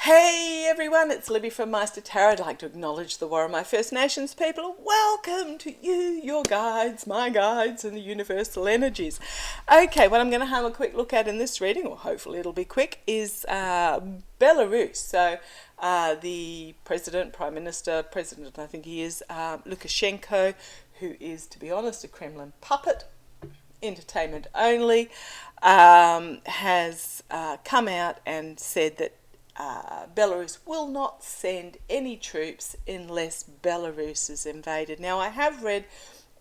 Hey everyone, it's Libby from Meister Tarot. I'd like to acknowledge the War of my First Nations people. Welcome to you, your guides, my guides, and the universal energies. Okay, what I'm going to have a quick look at in this reading, or hopefully it'll be quick, is Belarus. So the Prime Minister, I think he is, Lukashenko, who is, to be honest, a Kremlin puppet, entertainment only, has come out and said that Belarus will not send any troops unless Belarus is invaded. Now, I have read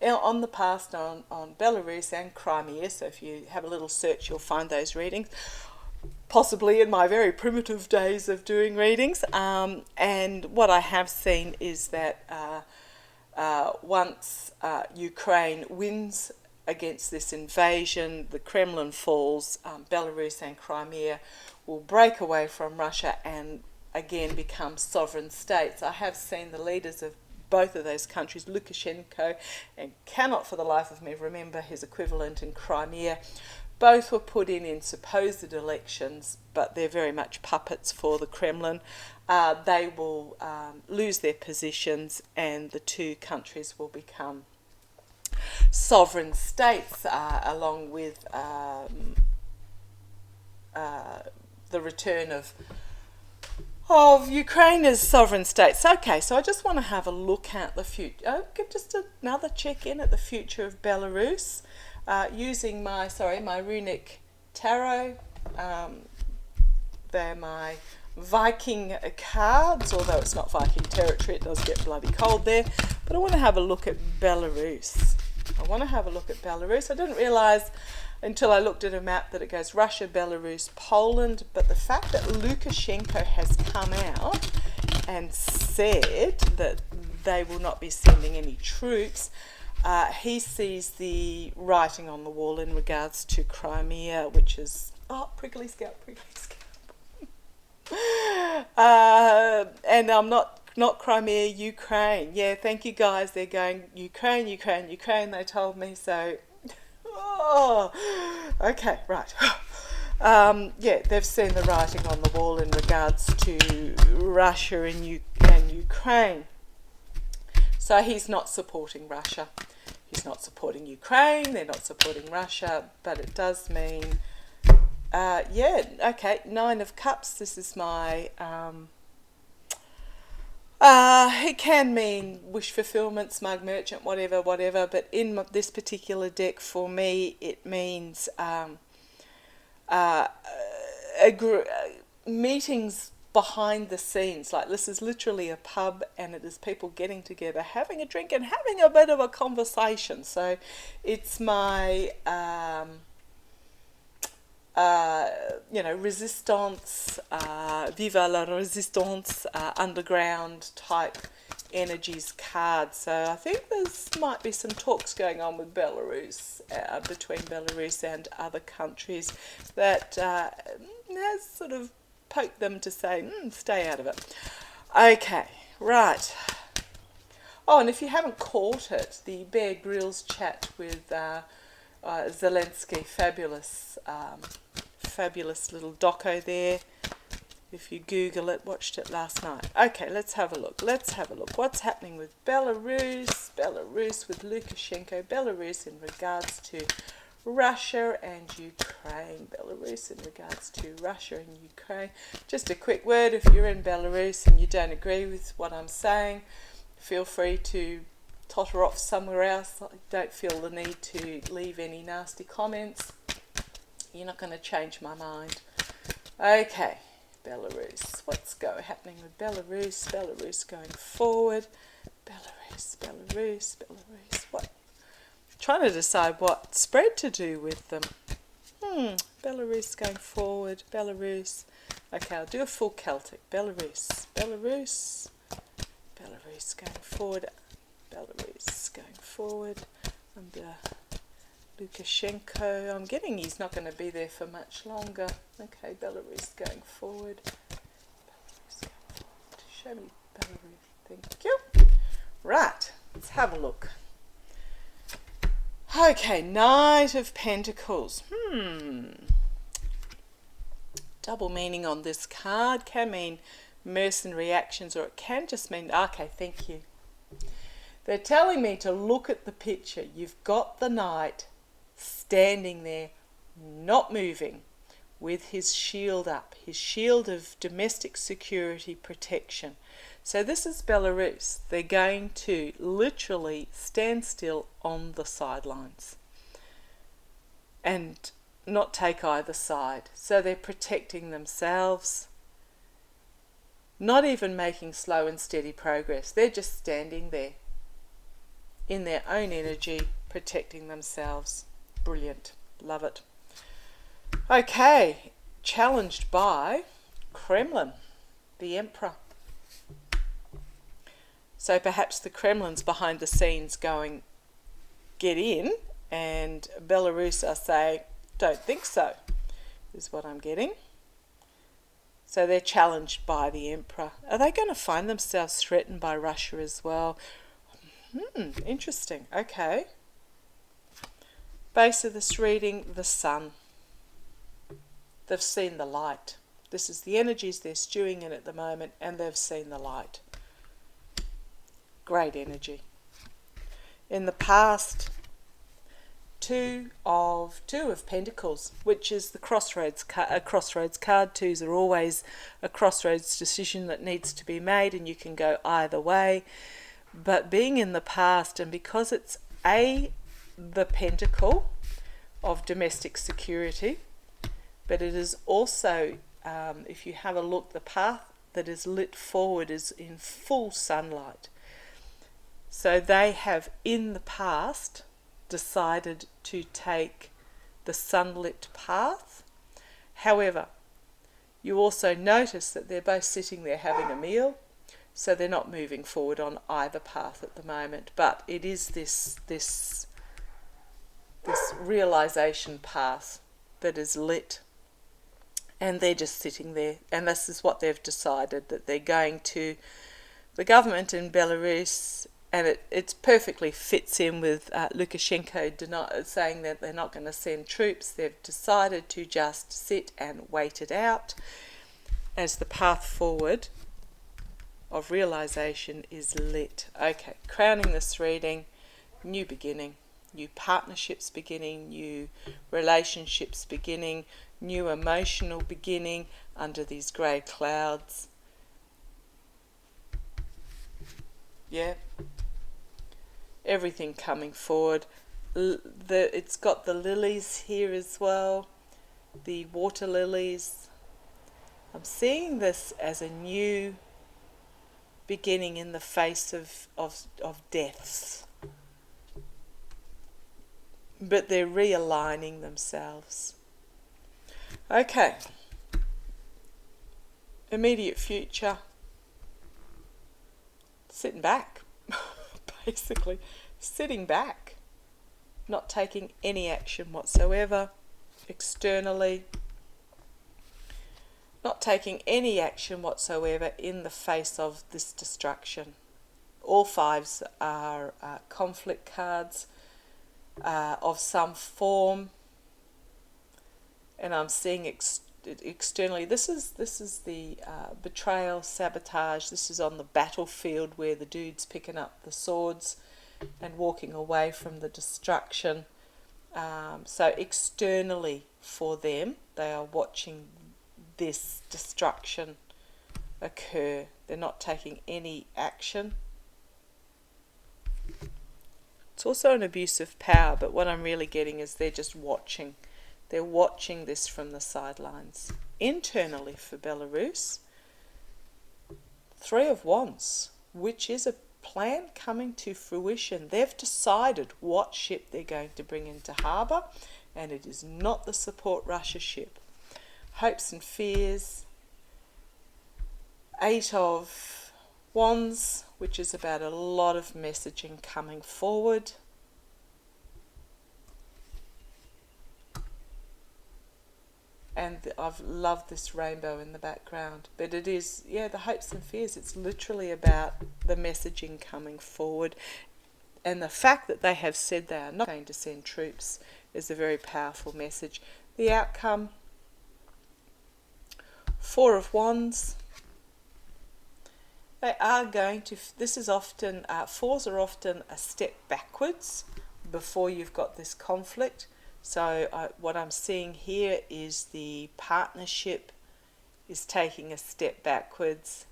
on the past on Belarus and Crimea, so if you have a little search, you'll find those readings, possibly in my very primitive days of doing readings. And what I have seen is that once Ukraine wins against this invasion, the Kremlin falls, Belarus and Crimea will break away from Russia and again become sovereign states. I have seen the leaders of both of those countries, Lukashenko, and cannot for the life of me remember his equivalent in Crimea. Both were put in supposed elections, but they're very much puppets for the Kremlin. They will lose their positions and the two countries will become sovereign states, along with the return of Ukraine as sovereign states. Okay, so I just want to have a look at the future. Just another check in at the future of Belarus, using my runic tarot. They're my Viking cards, although it's not Viking territory, it does get bloody cold there. But I want to have a look at Belarus. I didn't realise until I looked at a map that it goes Russia, Belarus, Poland, but the fact that Lukashenko has come out and said that they will not be sending any troops, he sees the writing on the wall in regards to Crimea, which is, prickly scalp. And I'm not Crimea, Ukraine. Yeah, thank you guys. They're going Ukraine, they told me, so okay, right. They've seen the writing on the wall in regards to Russia and Ukraine. So he's not supporting Russia. He's not supporting Ukraine. They're not supporting Russia. But it does mean, Nine of Cups. This is my... it can mean wish fulfillment, smug merchant, whatever, but in this particular deck for me it means meetings behind the scenes. Like, this is literally a pub and it is people getting together, having a drink and having a bit of a conversation. So it's my resistance, viva la resistance, underground type energies card. So I think there's might be some talks going on with Belarus, between Belarus and other countries, that has sort of poked them to say, stay out of it. Okay, right. Oh, and if you haven't caught it, the Bear Grylls chat with Zelensky, fabulous little doco there. If you Google it, watched it last night. Okay, let's have a look. What's happening with Belarus with Lukashenko, Belarus in regards to Russia and Ukraine. Just a quick word, if you're in Belarus and you don't agree with what I'm saying, feel free to totter off somewhere else. I don't feel the need to leave any nasty comments. You're not going to change my mind. Okay, Belarus. What's happening with Belarus? Belarus going forward. Belarus. What? Trying to decide what spread to do with them. Belarus going forward. Belarus. Okay, I'll do a full Celtic. Belarus going forward. Under Lukashenko. I'm getting he's not going to be there for much longer. Okay, Belarus going forward. Show me Belarus. Thank you. Right, let's have a look. Okay, Knight of Pentacles. double meaning on this card. Can mean mercenary actions, or it can just mean, okay, thank you. They're telling me to look at the picture. You've got the knight standing there, not moving, with his shield up, his shield of domestic security protection. So this is Belarus. They're going to literally stand still on the sidelines and not take either side. So they're protecting themselves, not even making slow and steady progress. They're just standing there in their own energy, protecting themselves. Brilliant. Love it. Okay, challenged by Kremlin, the Emperor. So perhaps the Kremlin's behind the scenes going, get in, and Belarus are saying, don't think so, is what I'm getting. So they're challenged by the Emperor. Are they going to find themselves threatened by Russia as well? Interesting. Okay. Base of this reading, the sun. They've seen the light. This is the energies they're stewing in at the moment, and they've seen the light. Great energy. In the past, two of Pentacles, which is the crossroads card. Twos are always a crossroads decision that needs to be made, and you can go either way. But being in the past, and because it's the Pentacle of domestic security, but it is also, if you have a look, the path that is lit forward is in full sunlight. So they have in the past decided to take the sunlit path. However, you also notice that they're both sitting there having a meal, so they're not moving forward on either path at the moment. But it is this realization path that is lit, and they're just sitting there, and this is what they've decided, that they're going to, the government in Belarus, and it perfectly fits in with Lukashenko saying that they're not going to send troops. They've decided to just sit and wait it out as the path forward of realization is lit. Okay, crowning this reading, new beginning, new partnerships beginning, new relationships beginning, new emotional beginning under these grey clouds. Yeah. Everything coming forward. It's got the lilies here as well, the water lilies. I'm seeing this as a new beginning in the face of deaths. But they're realigning themselves. Okay. Immediate future. Sitting back. Basically, sitting back, not taking any action whatsoever externally, not taking any action whatsoever in the face of this destruction. All fives are conflict cards of some form, and I'm seeing externally. This is the betrayal, sabotage. This is on the battlefield where the dude's picking up the swords and walking away from the destruction. So externally for them, they are watching this destruction occur. They're not taking any action. It's also an abuse of power, but what I'm really getting is they're just watching. They're watching this from the sidelines. Internally for Belarus, Three of Wands, which is a plan coming to fruition. They've decided what ship they're going to bring into harbour, and it is not the Support Russia ship. Hopes and fears. Eight of Wands, which is about a lot of messaging coming forward. And I've loved this rainbow in the background. But it is, the hopes and fears. It's literally about the messaging coming forward. And the fact that they have said they are not going to send troops is a very powerful message. The outcome, Four of Wands. They are going to, this is often, fours are often a step backwards before you've got this conflict. So what I'm seeing here is the partnership is taking a step backwards.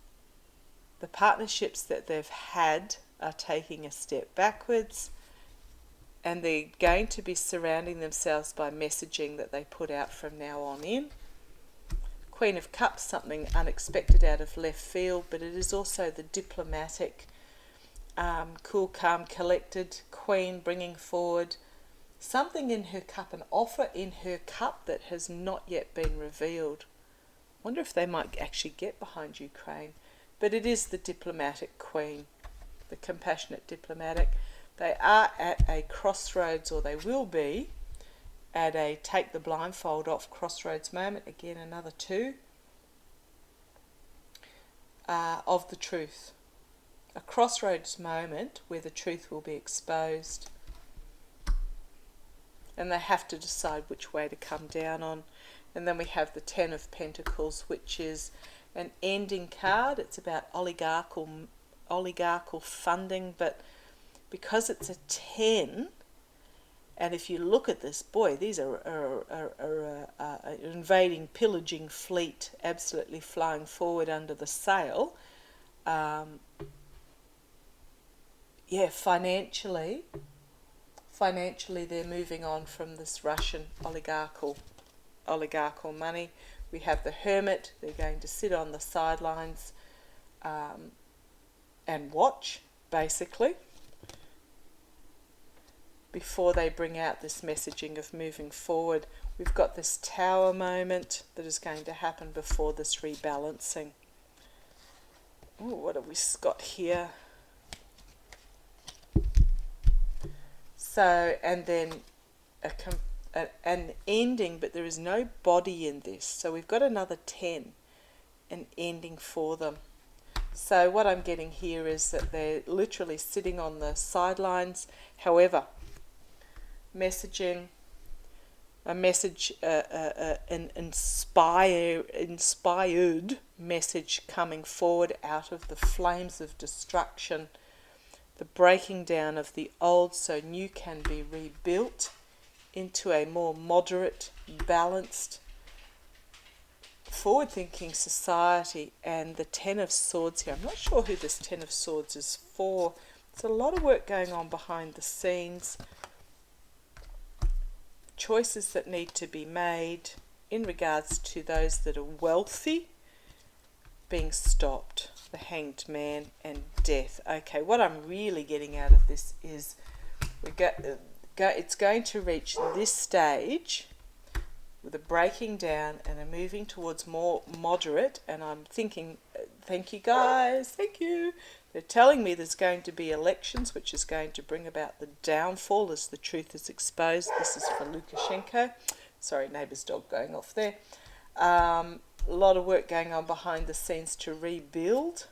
The partnerships that they've had are taking a step backwards, and they're going to be surrounding themselves by messaging that they put out from now on in. Queen of Cups, something unexpected out of left field, but it is also the diplomatic, cool, calm, collected Queen bringing forward something in her cup, an offer in her cup that has not yet been revealed. Wonder if they might actually get behind Ukraine. But it is the diplomatic Queen, the compassionate diplomatic. They are at a crossroads, or they will be at a take the blindfold off crossroads moment. Again, another two of the truth. A crossroads moment where the truth will be exposed. And they have to decide which way to come down on. And then we have the Ten of Pentacles, which is an ending card. It's about oligarchical funding, but because it's a 10, and if you look at this, boy, these are invading, pillaging fleet, absolutely flying forward under the sail. Financially they're moving on from this Russian oligarchical money. We have the Hermit. They're going to sit on the sidelines and watch, basically, before they bring out this messaging of moving forward. We've got this Tower moment that is going to happen before this rebalancing. Ooh, what have we got here? So, and then an ending, but there is no body in this. So we've got another 10, an ending for them. So what I'm getting here is that they're literally sitting on the sidelines. However, an inspired message coming forward out of the flames of destruction, the breaking down of the old so new can be rebuilt into a more moderate, balanced, forward-thinking society. And the Ten of Swords here, I'm not sure who this Ten of Swords is for. There's a lot of work going on behind the scenes. Choices that need to be made in regards to those that are wealthy being stopped. The Hanged Man and Death. Okay, what I'm really getting out of this is it's going to reach this stage with a breaking down and a moving towards more moderate. And I'm thinking, thank you guys, thank you. They're telling me there's going to be elections, which is going to bring about the downfall as the truth is exposed. This is for Lukashenko. Sorry, neighbour's dog going off there. A lot of work going on behind the scenes to rebuild.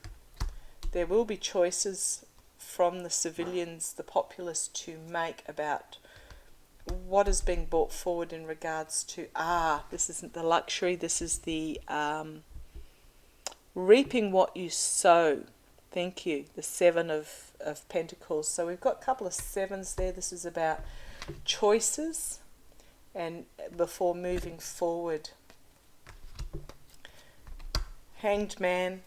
There will be choices from the civilians, the populace, to make about what is being brought forward in regards to, this isn't the luxury, this is the reaping what you sow. Thank you. The Seven of Pentacles. So we've got a couple of sevens there. This is about choices and before moving forward. Hanged Man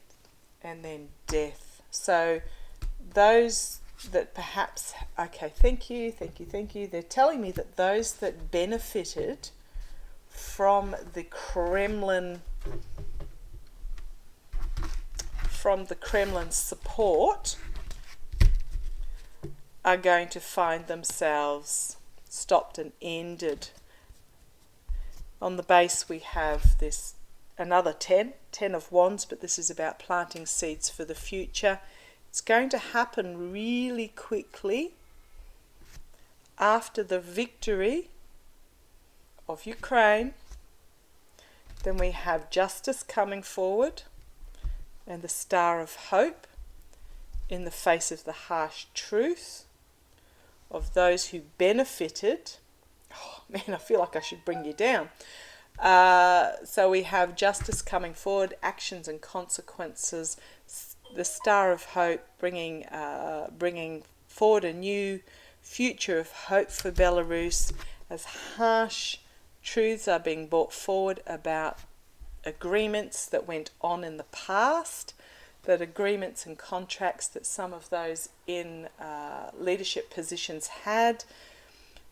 and then Death. So those that perhaps, okay, thank you. They're telling me that those that benefited from the Kremlin's support are going to find themselves stopped and ended. On the base we have this another 10 of Wands, but this is about planting seeds for the future. It's going to happen really quickly after the victory of Ukraine. Then we have justice coming forward and the Star of Hope in the face of the harsh truth of those who benefited. Oh man, I feel like I should bring you down. So we have justice coming forward, actions and consequences, the star of hope bringing forward a new future of hope for Belarus as harsh truths are being brought forward about agreements that went on in the past, that agreements and contracts that some of those in leadership positions had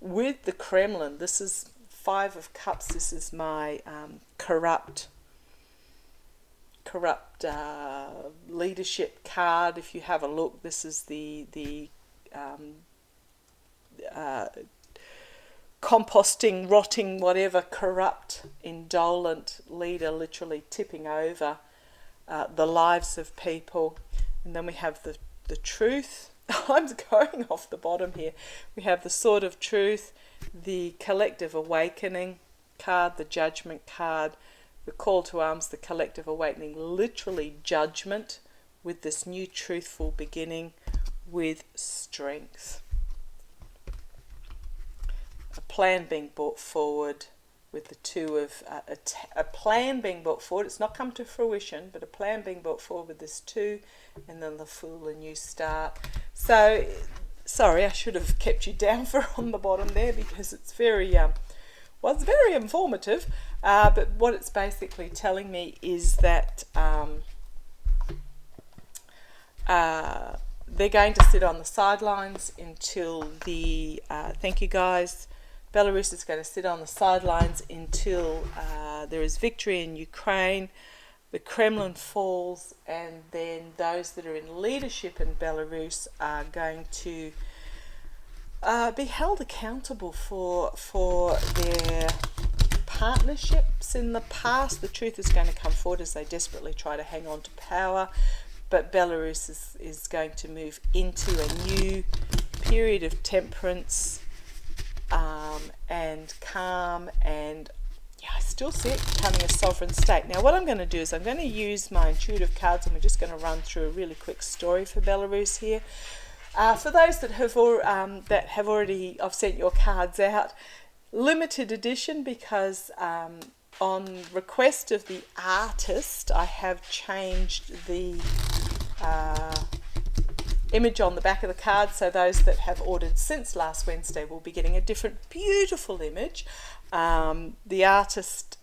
with the Kremlin. This is Five of Cups. This is my corrupt leadership card. If you have a look, this is the composting, rotting, whatever, corrupt, indolent leader literally tipping over the lives of people. And then we have the truth. I'm going off the bottom here. We have the sword of truth, the collective awakening card, the judgment card, the call to arms, the collective awakening, literally judgment with this new truthful beginning with strength. A plan being brought forward with the two of a plan being brought forward. It's not come to fruition, but a plan being brought forward with this two, and then the Fool, a new start. So, sorry, I should have kept you down for on the bottom there because it's very it's very informative. But what it's basically telling me is that they're going to sit on the sidelines until the thank you guys. Belarus is going to sit on the sidelines until there is victory in Ukraine, the Kremlin falls, and then those that are in leadership in Belarus are going to be held accountable for their partnerships in the past. The truth is going to come forward as they desperately try to hang on to power, but Belarus is going to move into a new period of temperance and calm, and I still see it becoming a sovereign state. Now what I'm going to do is I'm going to use my intuitive cards, and we're just going to run through a really quick story for Belarus here. For those that have already, I've sent your cards out, limited edition, because on request of the artist I have changed the image on the back of the card, so those that have ordered since last Wednesday will be getting a different beautiful image. The artist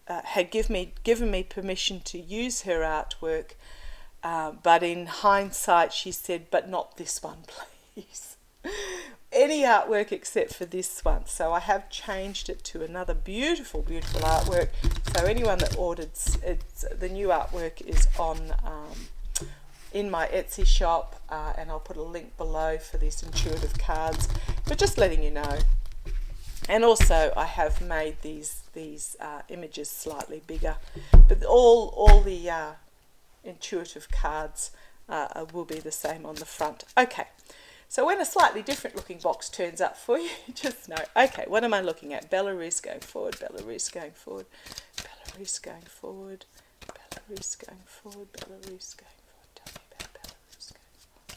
had given me permission to use her artwork, but in hindsight she said, but not this one, please. Any artwork except for this one. So I have changed it to another beautiful artwork. So anyone that ordered, the new artwork is on in my Etsy shop, and I'll put a link below for these intuitive cards, but just letting you know. And also I have made these images slightly bigger, but all the intuitive cards will be the same on the front. Okay, so when a slightly different looking box turns up for you, just know, okay, what am I looking at? Belarus going forward, Belarus going forward, Belarus going forward, Belarus going forward, Belarus going forward. Tell me about Belarus going forward,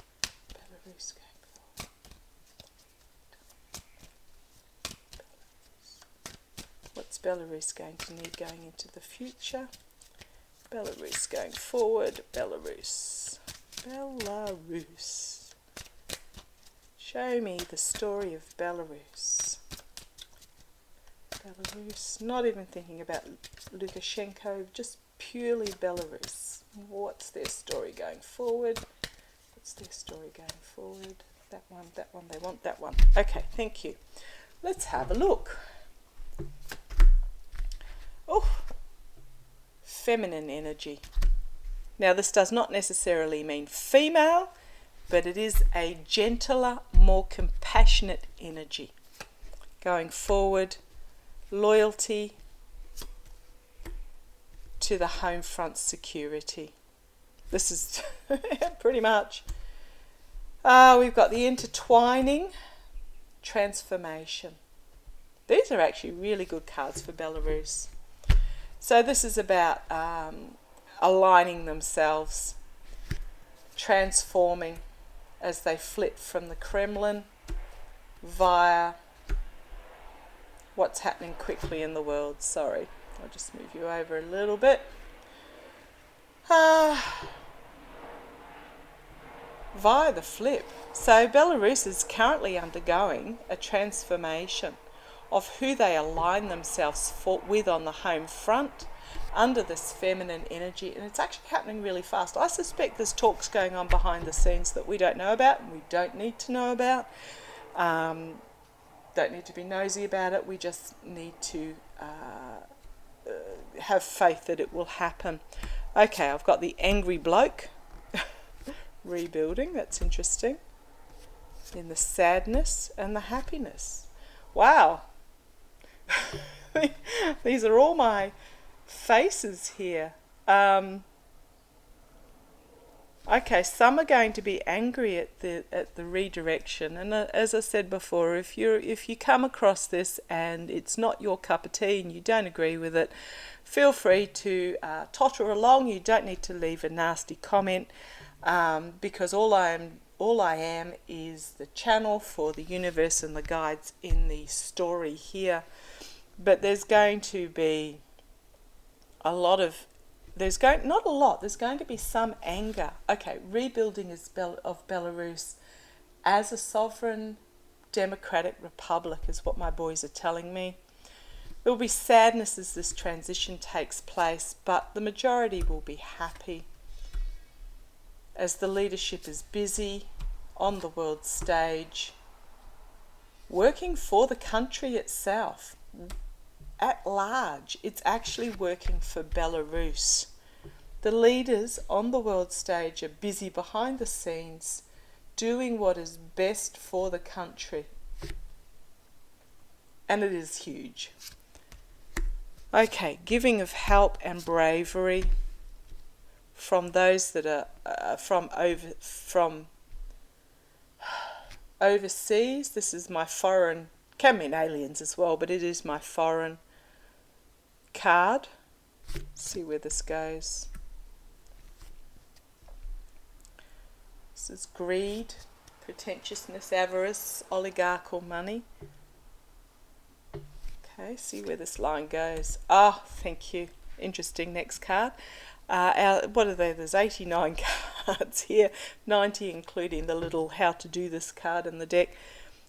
Belarus going forward. What's Belarus going to need going into the future? Belarus going forward, Belarus. Belarus. Show me the story of Belarus. Belarus, not even thinking about Lukashenko, just purely Belarus. What's their story going forward? What's their story going forward? That one, they want that one. Okay, thank you. Let's have a look. Oh, feminine energy. Now this does not necessarily mean female, but it is a gentler, more compassionate energy. Going forward, loyalty to the home front security. This is pretty much. We've got the intertwining, transformation. These are actually really good cards for Belarus. So this is about aligning themselves, transforming as they flit from the Kremlin via what's happening quickly in the world. Sorry, I'll just move you over a little bit. Via the flip. So Belarus is currently undergoing a transformation of who they align themselves with on the home front under this feminine energy, and it's actually happening really fast. I suspect there's talks going on behind the scenes that we don't know about and we don't need to know about. Don't need to be nosy about it. We just need to have faith that it will happen. Okay, I've got the angry bloke rebuilding. That's interesting. In the sadness and the happiness. Wow. These are all my faces here. Okay, some are going to be angry at the redirection, and as I said before, if you come across this and it's not your cup of tea and you don't agree with it, feel free to totter along. You don't need to leave a nasty comment, because all I am is the channel for the universe and the guides in the story here. But there's going to be there's going to be some anger. Okay, rebuilding of Belarus as a sovereign democratic republic is what my boys are telling me. There will be sadness as this transition takes place, but the majority will be happy as the leadership is busy on the world stage, working for the country itself. At large, it's actually working for Belarus. The leaders on the world stage are busy behind the scenes doing what is best for the country. And it is huge. Okay, giving of help and bravery from those that are from overseas. This is my foreign, can mean aliens as well, but it is my foreign card. Let's see where this goes. This is greed, pretentiousness, avarice, oligarchical money. Okay, see where this line goes. Ah, thank you. Interesting. Next card. What are they? There's 89 cards here, 90 including the little how to do this card in the deck.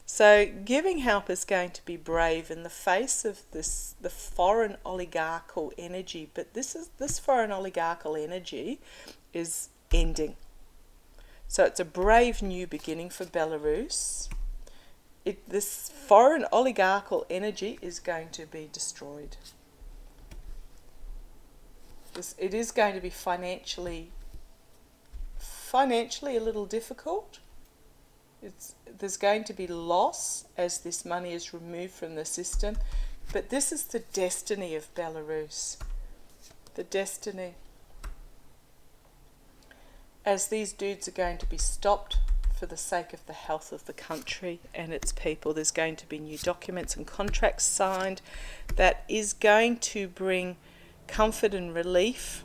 So giving help is going to be brave in the face of the foreign oligarchical energy, but this foreign oligarchical energy is ending. So it's a brave new beginning for Belarus. This foreign oligarchical energy is going to be destroyed. It is going to be financially a little difficult. There's going to be loss as this money is removed from the system, but this is the destiny of Belarus. The destiny. As these dudes are going to be stopped for the sake of the health of the country and its people. There's going to be new documents and contracts signed that is going to bring comfort and relief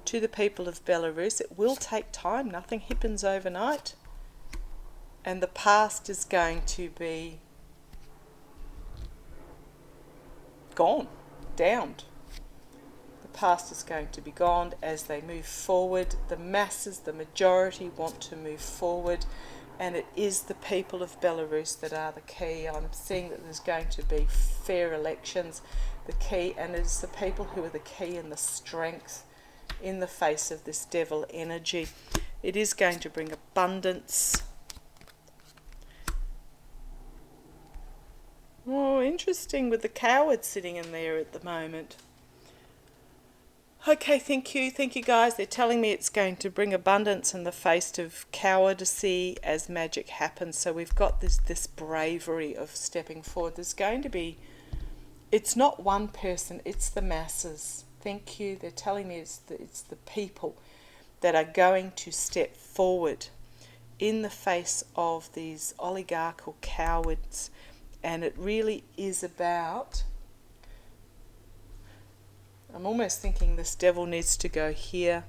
to the people of Belarus. It will take time. Nothing happens overnight. And the past is going to be gone, downed. The past is going to be gone as they move forward. The masses, the majority want to move forward, and it is the people of Belarus that are the key. I'm seeing that there's going to be fair elections, the key, and it's the people who are the key and the strength in the face of this devil energy. It is going to bring abundance. Oh, interesting with the coward sitting in there at the moment. Okay, thank you guys. They're telling me it's going to bring abundance in the face of cowardice as magic happens. So we've got this bravery of stepping forward. There's going to be, it's not one person, it's the masses. Thank you. They're telling me it's the people that are going to step forward in the face of these oligarchical cowards. And it really is about, I'm almost thinking this devil needs to go here.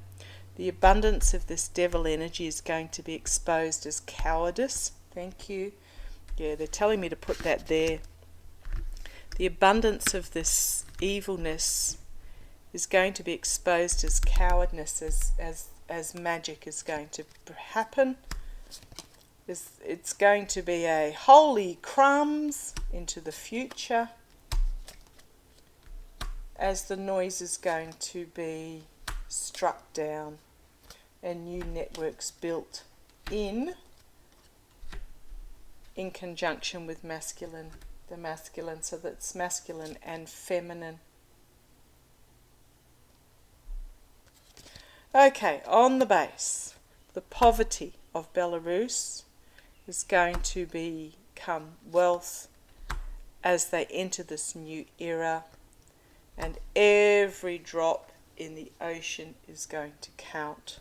The abundance of this devil energy is going to be exposed as cowardice. Thank you. Yeah, they're telling me to put that there. the abundance of this evilness is going to be exposed as cowardness, as magic is going to happen. It's going to be a holy crumbs into the future, as the noise is going to be struck down and new networks built in conjunction with the masculine, so that's masculine and feminine. Okay, on the base, the poverty of Belarus is going to become wealth as they enter this new era, and every drop in the ocean is going to count.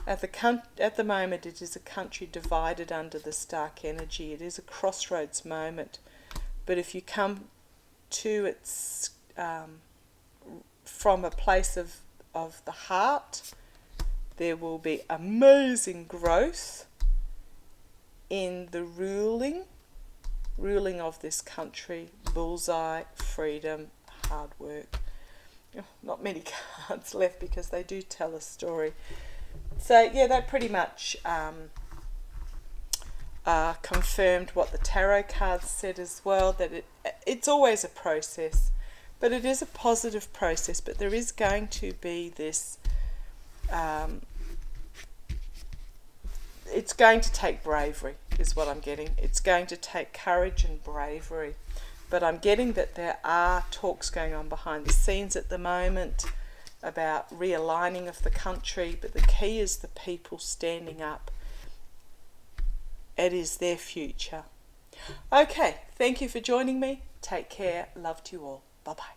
At the moment, it is a country divided under this dark energy. It is a crossroads moment. But if you come to it from a place of the heart, there will be amazing growth in the ruling of this country. Bullseye, freedom, hard work. Not many cards left because they do tell a story. So yeah, that pretty much confirmed what the tarot cards said as well, that it's always a process, but it is a positive process, but there is going to be this, it's going to take bravery is what I'm getting. It's going to take courage and bravery, but I'm getting that there are talks going on behind the scenes at the moment about realigning of the country, but the key is the people standing up. It is their future. Okay, thank you for joining me. Take care. Love to you all. Bye-bye.